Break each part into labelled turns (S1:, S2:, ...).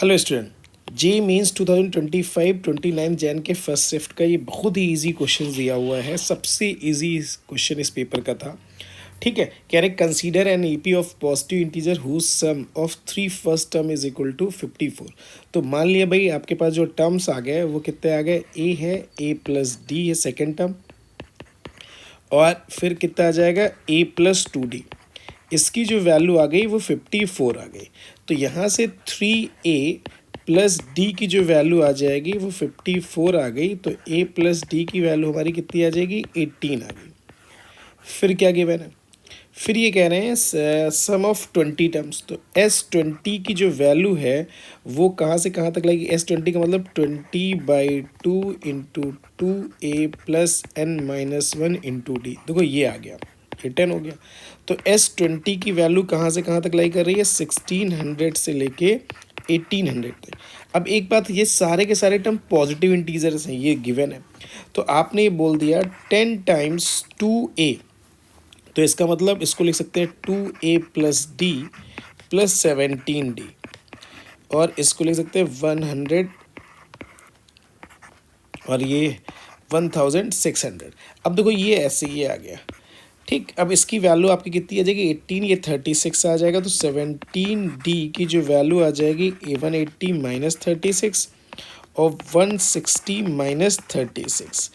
S1: Hello student, जे means 2025-29 Jain के first shift का ये बहुत ही इजी क्वेश्चन दिया हुआ है। सबसे इजी क्वेश्चन इस पेपर का था। ठीक है, कह रहे consider an AP of positive integer whose sum of three first term is equal to 54। तो मान लिया भाई आपके पास जो टर्म्स आ गए वो कितने आ गए, ए है, ए प्लस डी है सेकेंड टर्म, और फिर कितना आ जाएगा ए प्लस 2d। इसकी जो वैल्यू आ गई वो 54 आ गई। तो यहाँ से 3a प्लस डी की जो वैल्यू आ जाएगी वो 54 आ गई। तो a प्लस डी की वैल्यू हमारी कितनी आ जाएगी, 18 आ गई। फिर क्या गिवन है, फिर ये कह रहे हैं सम ऑफ 20 टर्म्स। तो S20 की जो वैल्यू है वो कहाँ से कहाँ तक लगेगी, S20 का मतलब 20/2 into 2a plus n-1 into D. देखो ये आ गया, ये 10 हो गया। तो S20 की वैल्यू कहाँ से कहाँ तक लाई कर रही है, 1600 से लेके 1800 तक। अब एक बात, ये सारे के सारे टर्म पॉजिटिव इंटीजर्स हैं, ये गिवन है। तो आपने ये बोल दिया 10 टाइम्स 2a, तो इसका मतलब इसको लिख सकते हैं 2a plus D plus 17d, और इसको लिख सकते हैं 100 और ये 1600। अब देखो ये ऐसे ये आ गया। ठीक, अब इसकी वैल्यू आपकी कितनी आ जाएगी, 18, ये 36 आ जाएगा। तो 17d की जो वैल्यू आ जाएगी 180 माइनस 36 और 160 माइनस 36।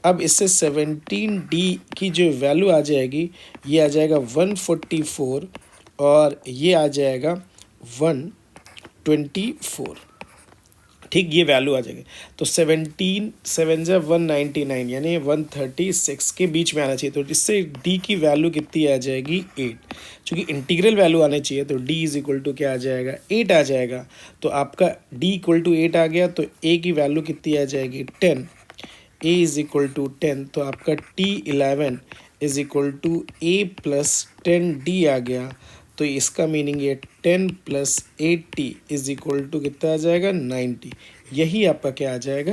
S1: अब इससे 17d की जो वैल्यू आ जाएगी ये आ जाएगा 144 और ये आ जाएगा 124। ठीक, ये वैल्यू आ जाएगी। तो 17 7 जा 199 यानी 136 के बीच में आना चाहिए। तो इससे d की वैल्यू कितनी आ जाएगी, 8। चूँकि इंटीग्रल वैल्यू आने चाहिए तो d इज इक्वल टू क्या आ जाएगा, 8 आ जाएगा। तो आपका d इक्वल टू 8 आ गया। तो a की वैल्यू कितनी आ जाएगी, 10। a is equal to 10। तो आपका T11 is equal to a plus 10d आ गया। तो इसका मीनिंग ये 10 प्लस 80 इज इक्वल टू कितना आ जाएगा, 90। यही आपका क्या आ जाएगा,